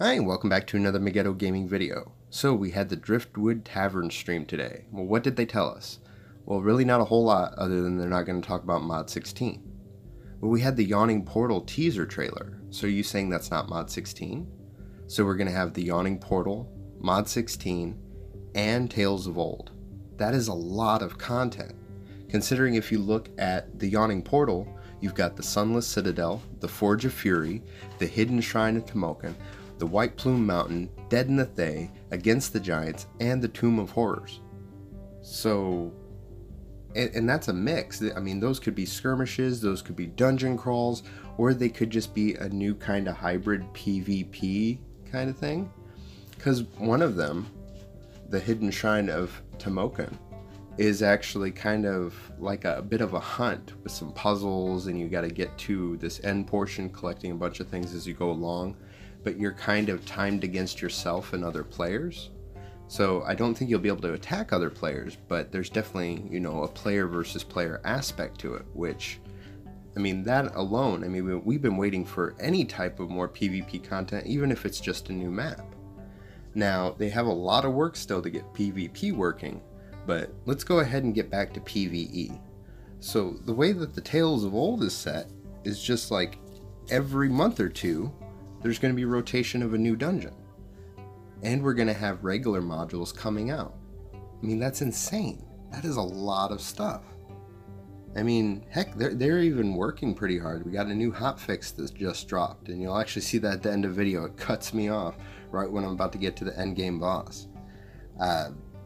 Hi, and welcome back to another Mageddo gaming video. So we had the Driftwood Tavern stream today. Well, what did they tell us? Well, really not a whole lot other than they're not going to talk about Mod 16. Well, we had the Yawning Portal teaser trailer. So are you saying that's not Mod 16? So we're going to have the Yawning Portal, Mod 16, and Tales of Old. That is a lot of content. Considering if you look at the Yawning Portal, you've got the Sunless Citadel, the Forge of Fury, the Hidden Shrine of Tomokan, the White Plume Mountain, Dead in the Thay, Against the Giants, and the Tomb of Horrors. So, and that's a mix. I mean, those could be skirmishes, those could be dungeon crawls, or they could just be a new kind of hybrid PvP kind of thing. Because one of them, the Hidden Shrine of Tomokan, is actually kind of like a bit of a hunt with some puzzles, and you got to get to this end portion collecting a bunch of things as you go along, but you're kind of timed against yourself and other players. So I don't think you'll be able to attack other players, but there's definitely, you know, a player versus player aspect to it, which, I mean, that alone, I mean, we've been waiting for any type of more PvP content, even if it's just a new map. Now, they have a lot of work still to get PvP working, but let's go ahead and get back to PvE. So the way that the Tales of Old is set is just like every month or two, there's going to be rotation of a new dungeon. And we're going to have regular modules coming out. I mean, that's insane. That is a lot of stuff. I mean, heck, they're even working pretty hard. We got a new hotfix that just dropped, and you'll actually see that at the end of the video. It cuts me off right when I'm about to get to the end game boss.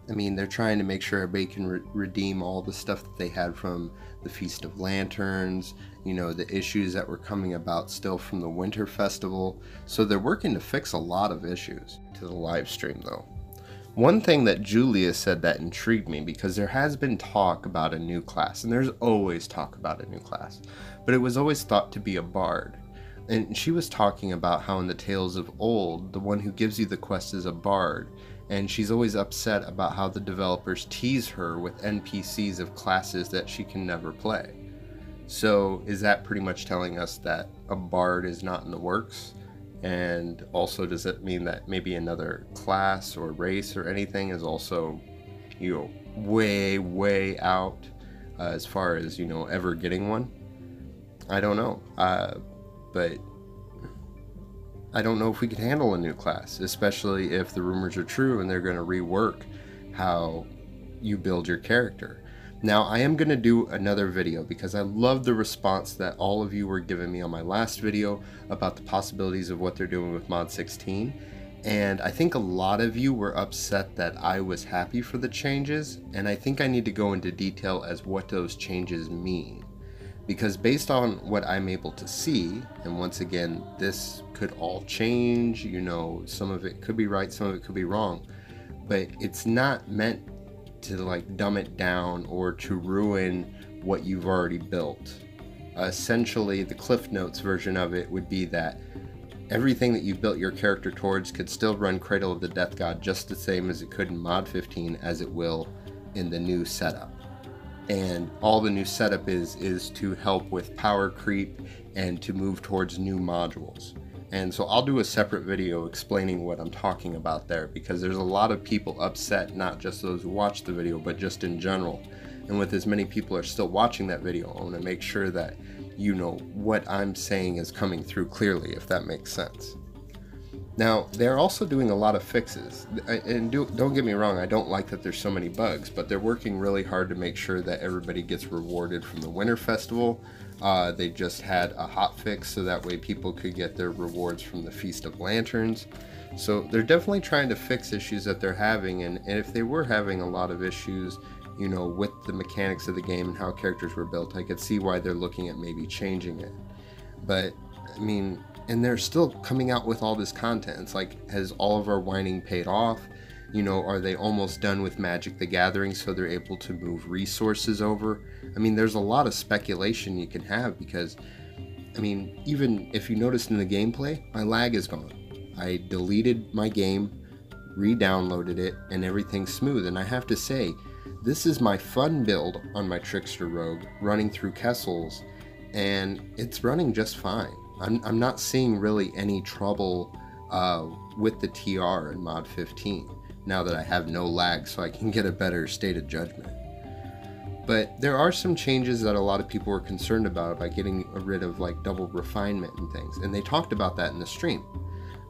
I mean, they're trying to make sure everybody can redeem all the stuff that they had from the Feast of Lanterns, you know, the issues that were coming about still from the Winter Festival. So they're working to fix a lot of issues to the live stream, though. One thing that Julia said that intrigued me, because there has been talk about a new class, and there's always talk about a new class, but it was always thought to be a bard. And she was talking about how in the Tales of Old, the one who gives you the quest is a bard, and she's always upset about how the developers tease her with NPCs of classes that she can never play. So is that pretty much telling us that a bard is not in the works? And also, does it mean that maybe another class or race or anything is also, you know, way out as far as, you know, ever getting one? I don't know. But I don't know if we could handle a new class, especially if the rumors are true and they're going to rework how you build your character. Now, I am going to do another video because I love the response that all of you were giving me on my last video about the possibilities of what they're doing with Mod 16. And I think a lot of you were upset that I was happy for the changes, and I think I need to go into detail as what those changes mean. Because based on what I'm able to see, and once again, this could all change, you know, some of it could be right, some of it could be wrong, but it's not meant to like dumb it down or to ruin what you've already built. Essentially, the Cliff Notes version of it would be that everything that you built your character towards could still run Cradle of the Death God just the same as it could in Mod 15 as it will in the new setup. And all the new setup is to help with power creep and to move towards new modules. And so I'll do a separate video explaining what I'm talking about there, because there's a lot of people upset, not just those who watch the video, but just in general. And with as many people are still watching that video, I want to make sure that you know what I'm saying is coming through clearly, if that makes sense. Now, they're also doing a lot of fixes, and don't get me wrong, I don't like that there's so many bugs, but they're working really hard to make sure that everybody gets rewarded from the Winter Festival. They just had a hotfix so that way people could get their rewards from the Feast of Lanterns. So they're definitely trying to fix issues that they're having, and if they were having a lot of issues, you know, with the mechanics of the game and how characters were built, I could see why they're looking at maybe changing it. But, I mean, and they're still coming out with all this content. It's like, has all of our whining paid off? You know, are they almost done with Magic the Gathering so they're able to move resources over? I mean, there's a lot of speculation you can have because, I mean, even if you noticed in the gameplay, my lag is gone. I deleted my game, re-downloaded it, and everything's smooth. And I have to say, this is my fun build on my Trickster Rogue running through Kessels, and it's running just fine. I'm not seeing really any trouble with the TR in mod 15, now that I have no lag, so I can get a better state of judgment. But there are some changes that a lot of people were concerned about by getting rid of like double refinement and things, and they talked about that in the stream.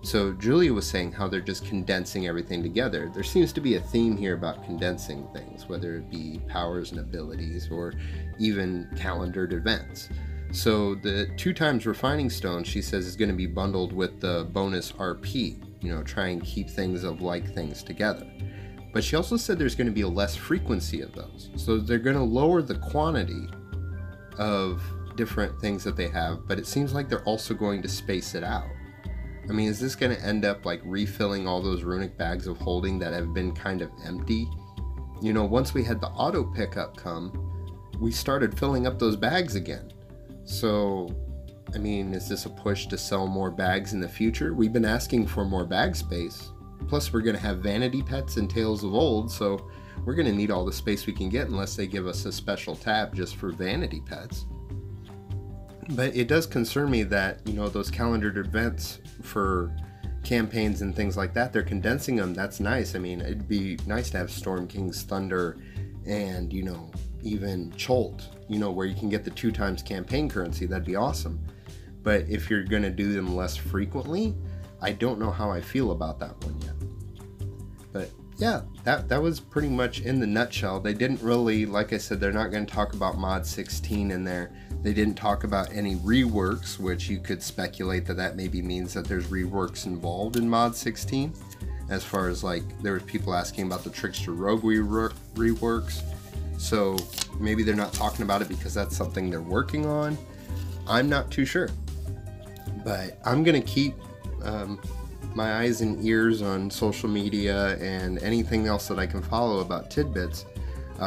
So Julia was saying how they're just condensing everything together. There seems to be a theme here about condensing things, whether it be powers and abilities or even calendared events. So the 2x refining stone, she says, is going to be bundled with the bonus RP, try and keep things of like things together. But she also said there's going to be a less frequency of those. So they're going to lower the quantity of different things that they have, but it seems like they're also going to space it out. I mean, is this going to end up like refilling all those runic bags of holding that have been kind of empty? Once we had the auto pickup come, we started filling up those bags again. So, I mean, is this a push to sell more bags in the future? We've been asking for more bag space. Plus, we're going to have vanity pets and Tales of Old, so we're going to need all the space we can get unless they give us a special tab just for vanity pets. But it does concern me that, those calendared events for campaigns and things like that, they're condensing them. That's nice. I mean, it'd be nice to have Storm King's Thunder and, even Cholt, where you can get the 2x campaign currency. That'd be awesome. But if you're going to do them less frequently, I don't know how I feel about that one yet. But yeah, that was pretty much in the nutshell. They didn't really, like I said, they're not going to talk about mod 16 in there. They didn't talk about any reworks, which you could speculate that maybe means that there's reworks involved in mod 16. As far as like, there were people asking about the Trickster Rogue reworks. So maybe they're not talking about it because that's something they're working on. I'm not too sure. But I'm going to keep my eyes and ears on social media and anything else that I can follow about tidbits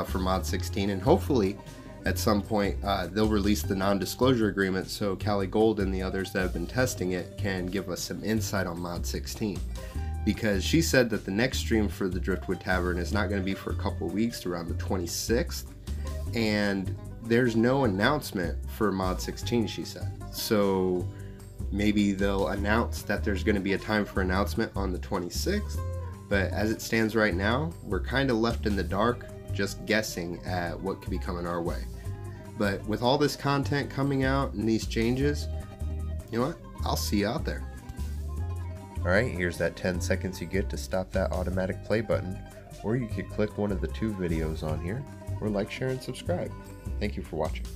for mod 16, and hopefully at some point they'll release the non-disclosure agreement so Callie Gold and the others that have been testing it can give us some insight on mod 16, because she said that the next stream for the Driftwood Tavern is not going to be for a couple weeks to around the 26th, and there's no announcement for mod 16, she said. So maybe they'll announce that there's going to be a time for announcement on the 26th, but as it stands right now, we're kind of left in the dark, just guessing at what could be coming our way. But with all this content coming out and these changes, you know what? I'll see you out there. Alright, here's that 10 seconds you get to stop that automatic play button, or you could click one of the 2 videos on here, or like, share, and subscribe. Thank you for watching.